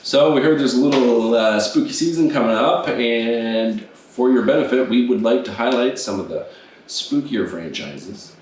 So we heard there's a little spooky season coming up, and for your benefit, we would like to highlight some of the spookier franchises.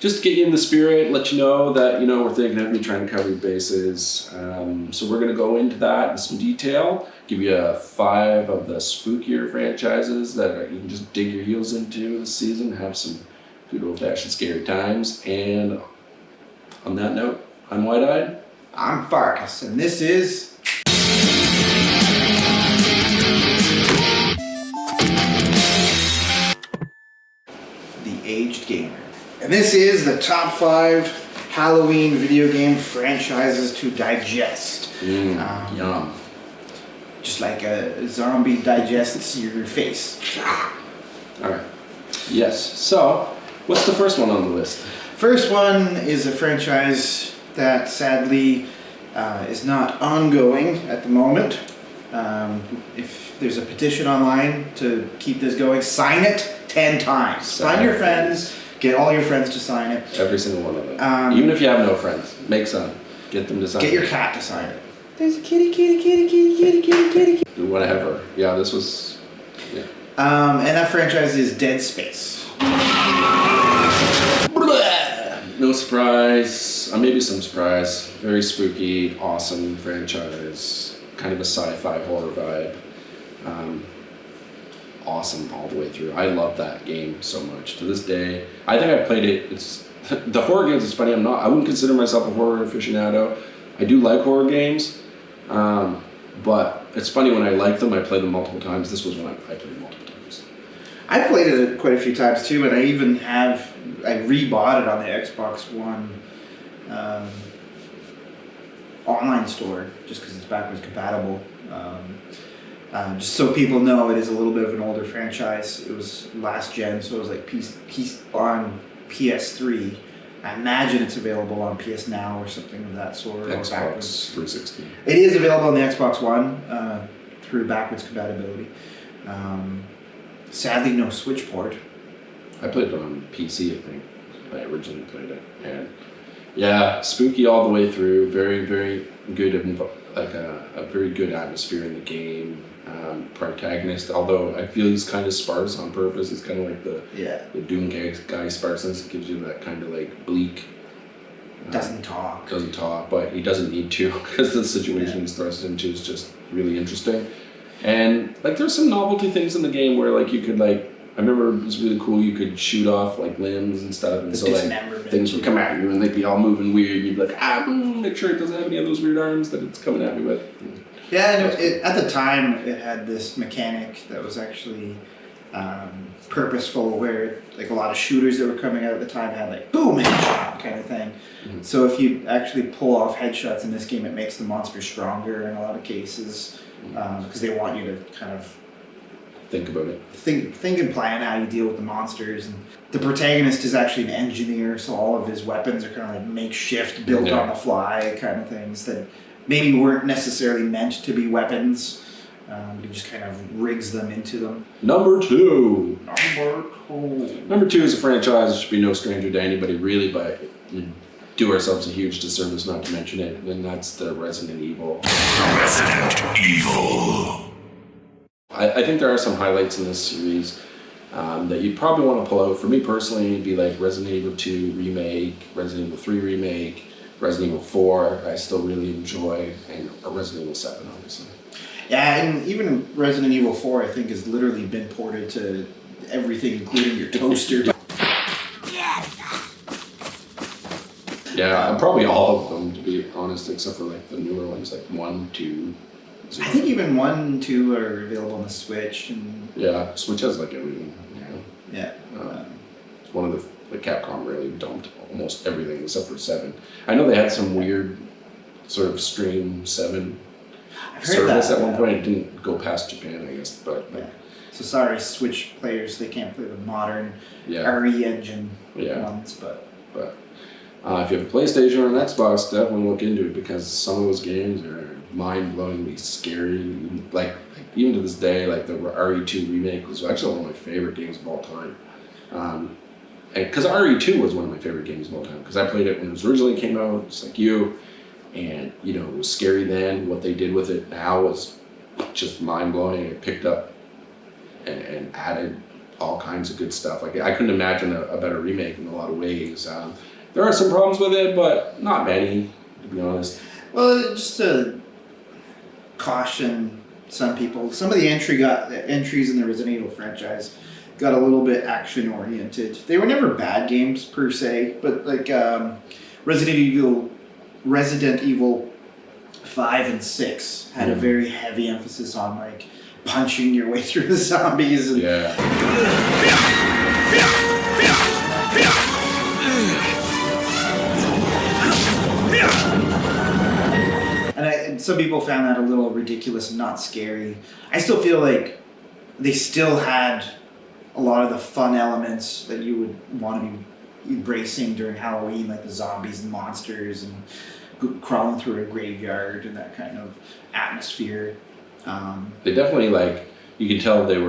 Just to get you in the spirit, let you know that, we're thinking of you, trying to cover your bases. So we're going to go into that in some detail, give you 5 of the spookier franchises that you can just dig your heels into this season, have some good old-fashioned scary times. And on that note, I'm Widied. I'm Pfarcus, and this is... The Aged Gamer. And this is the top 5 Halloween video game franchises to digest. Yum. Just like a zombie digests your face. Alright. Yes. So, what's the first one on the list? First one is a franchise that sadly is not ongoing at the moment. If there's a petition online to keep this going, sign it 10 times. Find your friends, get all your friends to sign it. Every single one of them. Even if you have no friends, make some. Get them to sign it. Get your cat to sign it. There's a kitty. Whatever. Yeah, this was... Yeah. And that franchise is Dead Space. No surprise. Maybe some surprise. Very spooky, awesome franchise. Kind of a sci-fi horror vibe. Awesome all the way through. I love that game so much. To this day, I think I played it. It's the horror games. It's funny. I wouldn't consider myself a horror aficionado. I do like horror games, but it's funny when I like them. I play them multiple times. This was when I played it multiple times. I played it quite a few times too, and I even I rebought it on the Xbox One online store just because it's backwards compatible. Just so people know, it is a little bit of an older franchise. It was last gen, so it was like on PS3. I imagine it's available on PS Now or something of that sort. Xbox 360. It is available on the Xbox One through backwards compatibility. Sadly, no Switch port. I played it on PC, I think. I originally played it. And yeah, spooky all the way through. Very, very good, a very good atmosphere in the game. Protagonist, although I feel he's kind of sparse on purpose. He's kind of like the Doom guy sparseness. It gives you that kind of like bleak. Doesn't talk, but he doesn't need to because the situation he's thrust into is just really interesting. And like there's some novelty things in the game where like you could like, I remember it was really cool, you could shoot off like limbs and stuff, and so like things would come at you and they'd be all moving weird, and you'd be like, make sure it doesn't have any of those weird arms that it's coming at me with. Yeah, and at the time it had this mechanic that was actually purposeful, where like a lot of shooters that were coming out at the time had like boom headshot kind of thing. Mm-hmm. So if you actually pull off headshots in this game, it makes the monster stronger in a lot of cases, because they want you to kind of think about it. Think and plan how you deal with the monsters. And the protagonist is actually an engineer, so all of his weapons are kind of like makeshift, built on the fly kind of things that maybe weren't necessarily meant to be weapons. He just kind of rigs them into them. Number two is a franchise that should be no stranger to anybody really, but we do ourselves a huge disservice not to mention it, and that's the Resident Evil. Resident Evil. I think there are some highlights in this series that you probably want to pull out. For me personally, it'd be like Resident Evil 2 Remake, Resident Evil 3 Remake, Resident Evil 4, I still really enjoy, and Resident Evil 7, obviously. Yeah, and even Resident Evil 4, I think, has literally been ported to everything, including your toaster. Yeah, probably all of them, to be honest, except for like the newer ones, like 1, 2. 0. I think even 1 and 2 are available on the Switch. And yeah, Switch has like everything. Yeah. It's one of the Capcom really dumped almost everything except for 7. I know they had some weird sort of Stream 7 service at one point. It didn't go past Japan, I guess, but so sorry, Switch players, they can't play the modern RE engine ones, but if you have a PlayStation or an Xbox, definitely look into it, because some of those games are mind-blowingly scary. Like even to this day, like the RE2 remake was actually one of my favorite games of all time. Because RE2 was one of my favorite games of all time, because I played it when it was originally came out, just like you. And, you know, it was scary then. What they did with it now was just mind-blowing. It picked up and added all kinds of good stuff. Like, I couldn't imagine a better remake in a lot of ways. There are some problems with it, but not many, to be honest. Well, just to caution some people, some of the entries in the Resident Evil franchise got a little bit action-oriented. They were never bad games, per se, but like Resident Evil 5 and 6 had a very heavy emphasis on like punching your way through the zombies. And and some people found that a little ridiculous and not scary. I still feel like they still had a lot of the fun elements that you would want to be embracing during Halloween, like the zombies and monsters and crawling through a graveyard and that kind of atmosphere. They definitely, like, you could tell they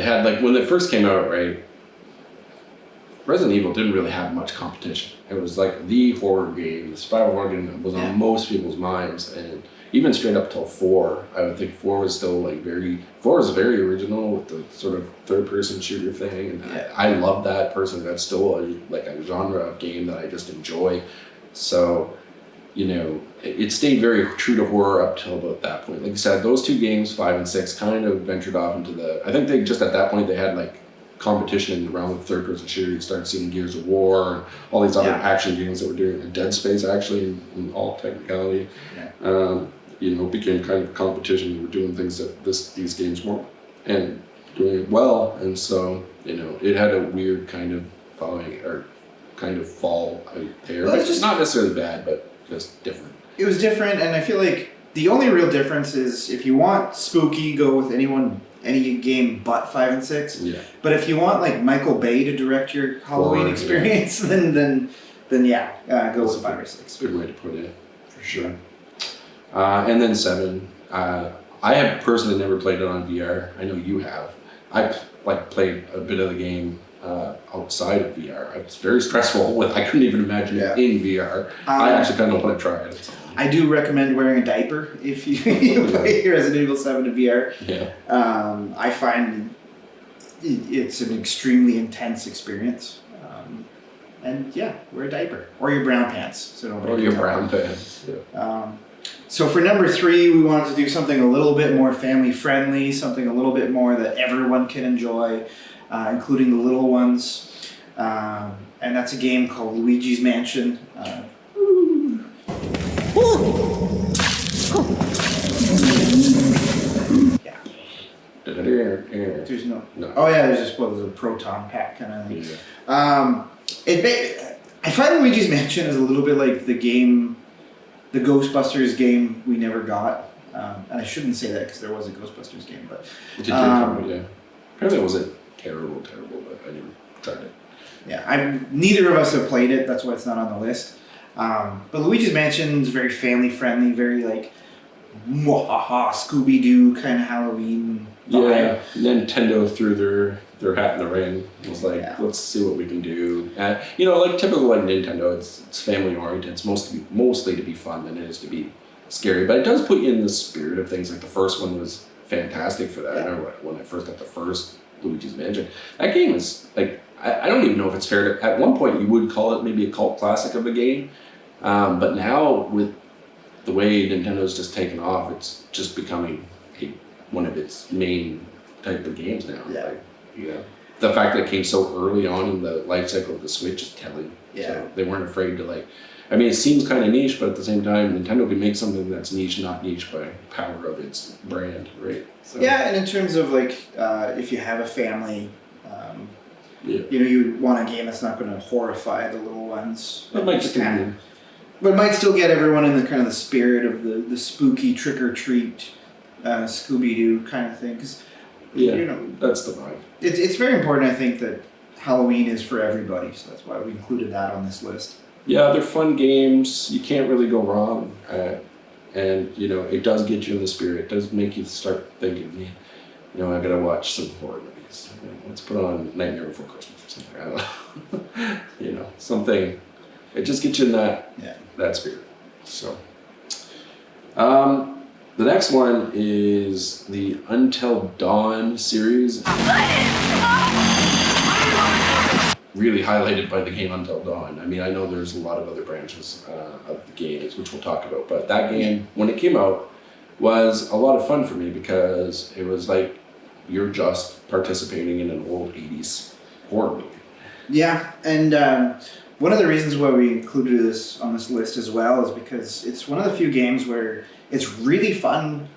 had, like, when they first came out, right, Resident Evil didn't really have much competition. It was like the horror game, the survival horror game that was on most people's minds, and even straight up till 4, I would think 4 was still like 4 was very original with the sort of third-person shooter thing, and I love that personally. That's still a genre of game that I just enjoy. So, you know, it stayed very true to horror up till about that point. Like I said, those two games, 5 and 6, kind of ventured off into I think they just at that point they had like competition in the realm of third-person shooter. You start seeing Gears of War and all these other action games that were doing Dead Space actually in all technicality. You know, became kind of competition. We were doing things that these games weren't and doing it well, and so, you know, it had a weird kind of following or kind of fall out there. Well, it's just not necessarily bad, but just different. It was different, and I feel like the only real difference is if you want spooky, go with any game but 5 and 6. Yeah. But if you want like Michael Bay to direct your Halloween experience, then go with 5 or 6. Good way to put it, for sure. And then 7. I have personally never played it on VR. I know you have. I played a bit of the game outside of VR. It's very stressful. I couldn't even imagine it in VR. I actually kind of want to try it. I do recommend wearing a diaper if you play Resident Evil 7 in VR. Yeah. I find it's an extremely intense experience. And wear a diaper or your brown pants. Yeah. So for number 3, we wanted to do something a little bit more family friendly, something a little bit more that everyone can enjoy, including the little ones. And that's a game called Luigi's Mansion. There's no. Oh yeah, there's just a proton pack kind of thing. I find Luigi's Mansion is a little bit like the Ghostbusters game we never got, and I shouldn't say that because there was a Ghostbusters game, but it did come, apparently it wasn't terrible, but I never tried it. Yeah, neither of us have played it. That's why it's not on the list. But Luigi's Mansion is very family friendly, very like Scooby-Doo kind of Halloween vibe. Yeah, Nintendo threw their hat in the ring. It was like, let's see what we can do. You know, like typical like Nintendo, it's family oriented. It's mostly to be fun than it is to be scary. But it does put you in the spirit of things. Like the first one was fantastic for that. I remember when I first got the first Luigi's Mansion. That game is like, I don't even know if it's fair to. At one point, you would call it maybe a cult classic of a game, but now with the way Nintendo's just taken off, it's just becoming one of its main type of games now. Yeah. Like, the fact that it came so early on in the life cycle of the Switch is telling. Yeah. So they weren't afraid to like. I mean, it seems kind of niche, but at the same time, Nintendo can make something that's niche, not niche by power of its brand, right? So. Yeah, and in terms of like, if you have a family. You want a game that's not going to horrify the little ones. It might but might still get everyone in the kind of the spirit of the spooky trick or treat, Scooby-Doo kind of thing. Cause, that's the vibe. It's very important, I think, that Halloween is for everybody. So that's why we included that on this list. Yeah, they're fun games. You can't really go wrong. And it does get you in the spirit. It does make you start thinking, I gotta watch some horror movies. Let's put on Nightmare Before Christmas or something. I don't know. Something. It just gets you in that spirit. So, the next one is the Until Dawn series. Really highlighted by the game Until Dawn. I mean, I know there's a lot of other branches of the games, which we'll talk about, but that game, when it came out, was a lot of fun for me because it was like you're just participating in an old 80s horror movie. Yeah, and one of the reasons why we included this on this list as well is because it's one of the few games where it's really fun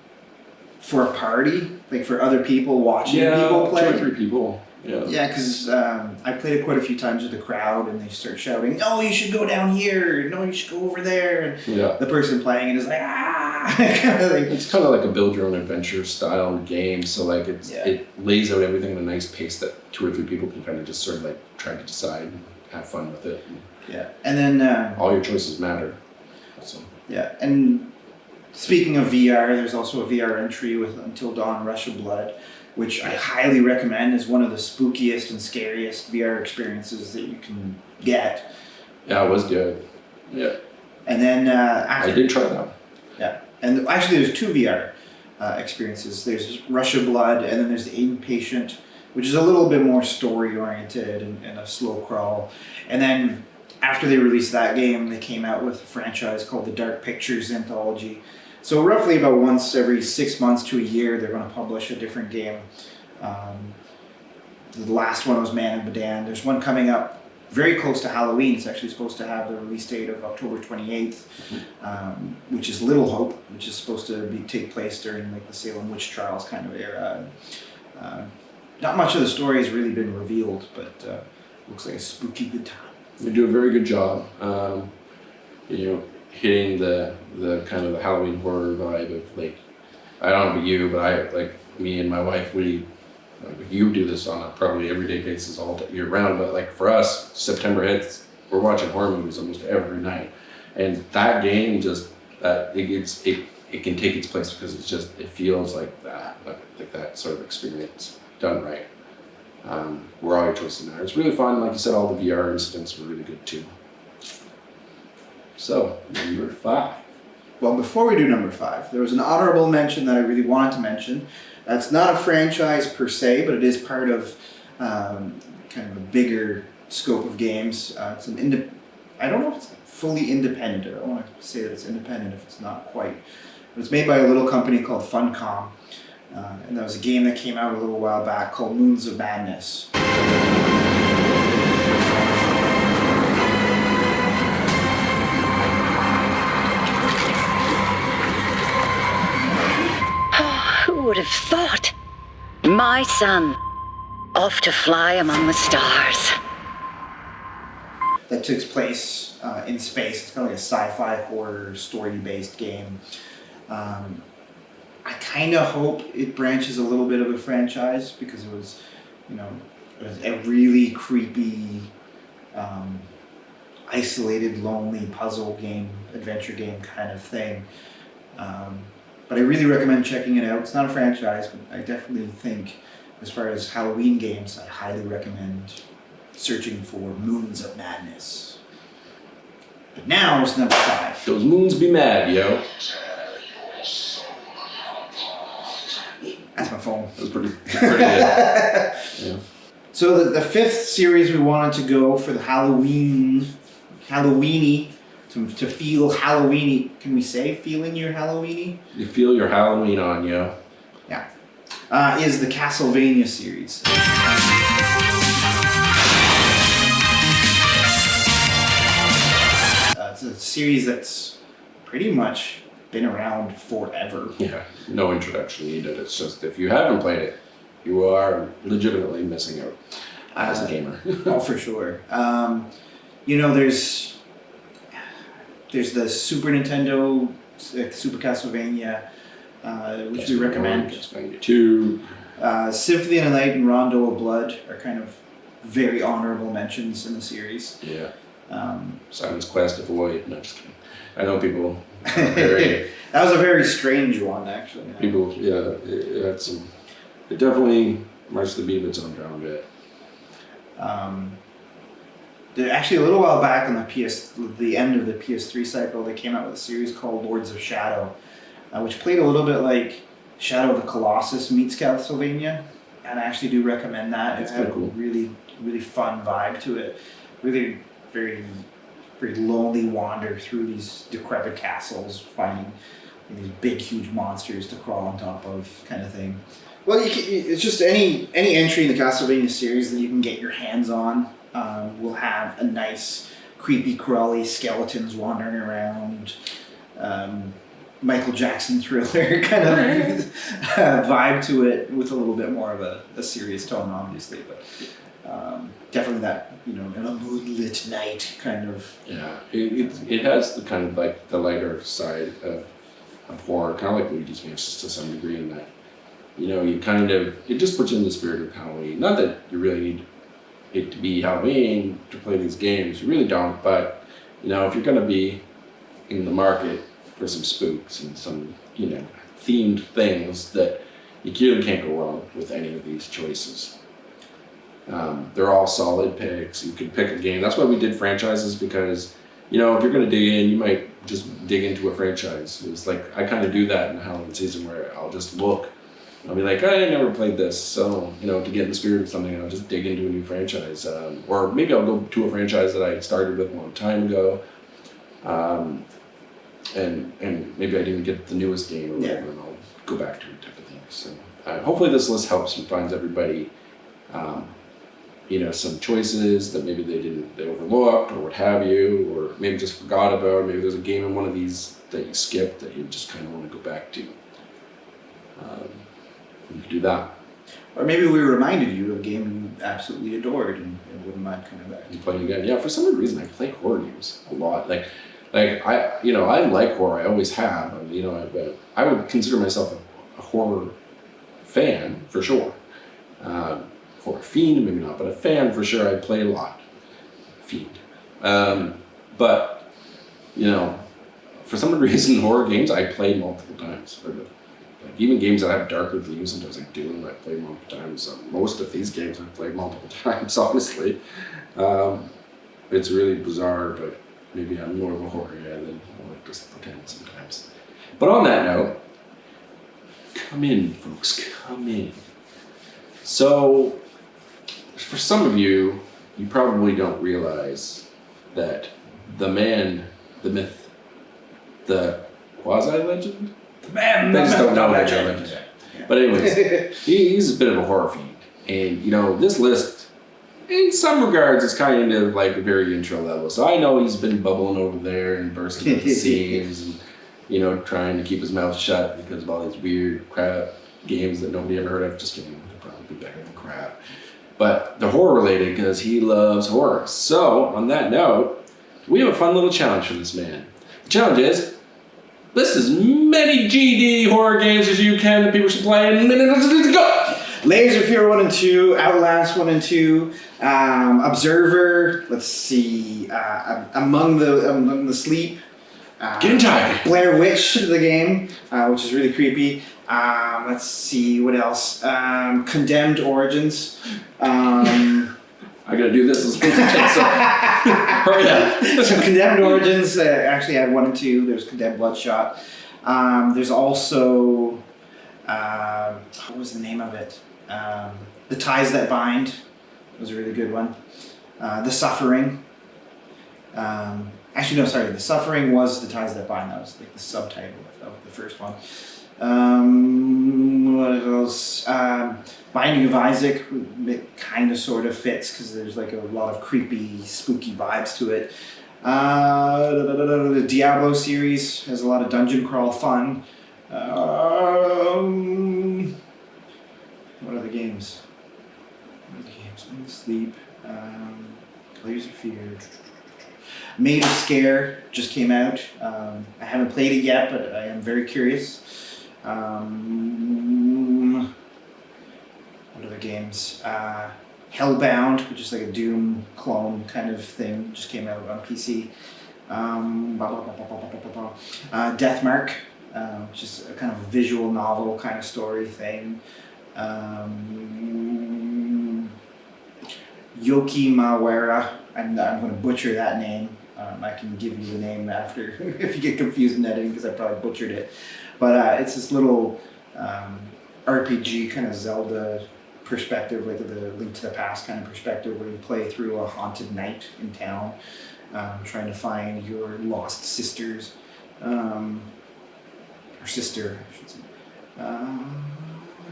for a party, like for other people watching people play. 2 or 3 people. Yeah, because I played it quite a few times with the crowd, and they start shouting, "No, you should go down here! No, you should go over there!" And the person playing it is like, "Ah!" It's kind of like a build your own adventure style game. So like it lays out everything in a nice pace that 2 or 3 people can kind of just sort of like try to decide and have fun with it. Yeah, and then all your choices matter. So. Yeah, and speaking of VR, there's also a VR entry with Until Dawn: Rush of Blood, which I highly recommend is one of the spookiest and scariest VR experiences that you can get. Yeah, it was good. Yeah. And then after... I did try that. Yeah. And actually there's 2 VR experiences. There's Rush of Blood, and then there's The Inpatient, which is a little bit more story-oriented and a slow crawl. And then after they released that game, they came out with a franchise called the Dark Pictures Anthology. So roughly about once every 6 months to a year, they're going to publish a different game. The last one was Man of Medan. There's one coming up very close to Halloween. It's actually supposed to have the release date of October 28th, which is Little Hope, which is supposed to take place during like the Salem witch trials kind of era. Not much of the story has really been revealed, but looks like a spooky good time. They do a very good job. Hitting the kind of the Halloween horror vibe of like, I don't know about you, but I like me and my wife, you do this on a probably everyday basis all year round, but like for us, September hits, we're watching horror movies almost every night, and that game just it can take its place because it feels like that sort of experience done right. Where all your choices matter. It's really fun. Like you said, all the VR incidents were really good too. So, number 5. Well, before we do number 5, there was an honorable mention that I really wanted to mention. That's not a franchise per se, but it is part of kind of a bigger scope of games. It's I don't know if it's fully independent. I don't want to say that it's independent if it's not quite. But it's made by a little company called Funcom. And that was a game that came out a little while back called Moons of Madness. Who would have thought? My son, off to fly among the stars. That takes place in space. It's kind of like a sci-fi horror story-based game. I kind of hope it branches a little bit of a franchise because it was a really creepy, isolated, lonely puzzle game, adventure game kind of thing. But I really recommend checking it out. It's not a franchise, but I definitely think as far as Halloween games, I highly recommend searching for Moons of Madness. But now it's number 5. Those moons be mad, yo. That's my phone. That was pretty good. Yeah. So the 5th series we wanted to go for the Halloweeny, to feel Halloweeny. Can we say feeling your Halloweeny? You feel your Halloween on, yo. Yeah. Is the Castlevania series. It's a series that's pretty much been around forever. Yeah, no introduction needed. It's just if you haven't played it, you are legitimately missing out as a gamer. Oh, for sure. There's the Super Nintendo, Super Castlevania, which we recommend. Castlevania 2. Symphony of the Night and Rondo of Blood are kind of very honorable mentions in the series. Yeah. Simon's Quest, Avoid. No, just kidding. I know people. That was a very strange one, actually. People, it had some. It definitely marched the beat of its own drum a bit. Actually, a little while back on the end of the PS3 cycle, they came out with a series called Lords of Shadow, which played a little bit like Shadow of the Colossus meets Castlevania, and I actually do recommend that. It had a really, really fun vibe to it. Really, very, very lonely wander through these decrepit castles, finding these big, huge monsters to crawl on top of, kind of thing. Well, it's just any entry in the Castlevania series that you can get your hands on will have a nice, creepy, crawly skeletons wandering around, Michael Jackson thriller kind of vibe to it, with a little bit more of a serious tone, obviously, but definitely that, in a moonlit night kind of. Yeah, it has the kind of like the lighter side of horror, kind of like Luigi's Mansion to some degree, in that it just puts you in the spirit of Halloween. Not that you really need it to be Halloween to play these games, you really don't, but if you're going to be in the market for some spooks and some themed things, that you really can't go wrong with any of these choices. They're all solid picks. You could pick a game. That's why we did franchises, because if you're going to dig in, you might just dig into a franchise. It's like I kind of do that in the Halloween season, where I'll just look. I'll be like, I never played this, so to get in the spirit of something, I'll just dig into a new franchise, or maybe I'll go to a franchise that I started with a long time ago, and maybe I didn't get the newest game or whatever, and I'll go back to it, type of thing. So hopefully this list helps and finds everybody, some choices that maybe they overlooked or what have you, or maybe just forgot about. Maybe there's a game in one of these that you skipped that you just kind of want to go back to. You could do that. Or maybe we reminded you of a game you absolutely adored and wouldn't mind coming back. You play again. Yeah, for some reason I play horror games a lot. Like I like horror. I always have. I would consider myself a horror fan for sure. Horror fiend, maybe not, but a fan for sure. I play a lot. Fiend. But for some reason, horror games I play multiple times. Like even games that have darker themes, sometimes I do, and I play multiple times. Most of these games I've played multiple times, honestly. It's really bizarre, but maybe I'm more of a horror guy than I like to pretend sometimes. But on that note, come in, folks, come in. So, for some of you, you probably don't realize that the man, the myth, the quasi-legend, Man, they just don't know that legend. legend. But anyways, he's a bit of a horror fiend. And, this list, in some regards, is kind of like a very intro level. So I know he's been bubbling over there and bursting at the seams and, trying to keep his mouth shut because of all these weird crap games that nobody ever heard of. Just kidding, they're probably better than crap. But they're horror related because he loves horror. So, on that note, we have a fun little challenge for this man. The challenge is, list as many GD horror games as you can that people should play in minutes to go. Layers of Fear 1 and 2, Outlast 1 and 2, Observer, let's see, Among the Sleep, Getting tired. Blair Witch, the game, which is really creepy. Let's see, what else? Condemned Origins. I gotta do this as quick as I can, so hurry up. So Condemned Origins actually had 1 and 2. There's Condemned Bloodshot. There's also, what was the name of it? The Ties That Bind was a really good one. The Suffering. Actually, no, sorry. The Suffering was The Ties That Bind. That was like the subtitle of the first one. What else? Binding of Isaac, it kind of sort of fits because there's like a lot of creepy, spooky vibes to it. The Diablo series has a lot of dungeon crawl fun. What other games? Sleep. Layers of Fear. Made of Scare just came out. I haven't played it yet, but I am very curious. What other games? Hellbound, which is like a Doom clone kind of thing, just came out on PC. Deathmark, which is a kind of visual novel kind of story thing. Yokimawara. I'm going to butcher that name. I can give you the name after if you get confused in editing because I probably butchered it. But it's this little RPG kind of Zelda perspective, like the Link to the Past kind of perspective, where you play through a haunted night in town, trying to find your lost sisters, or sister, I should say.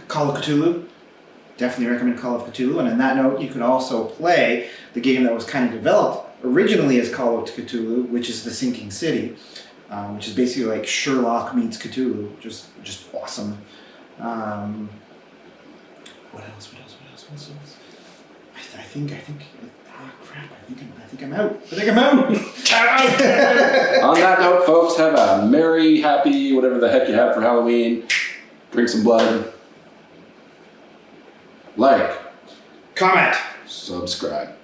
Call of Cthulhu. Definitely recommend Call of Cthulhu. And on that note, you can also play the game that was kind of developed originally as Call of Cthulhu, which is The Sinking City, which is basically like Sherlock meets Cthulhu, just awesome. What else? I think. Ah, crap! I think I'm out. On that note, folks, have a merry, happy, whatever the heck you have for Halloween. Drink some blood. Like. Comment. Subscribe.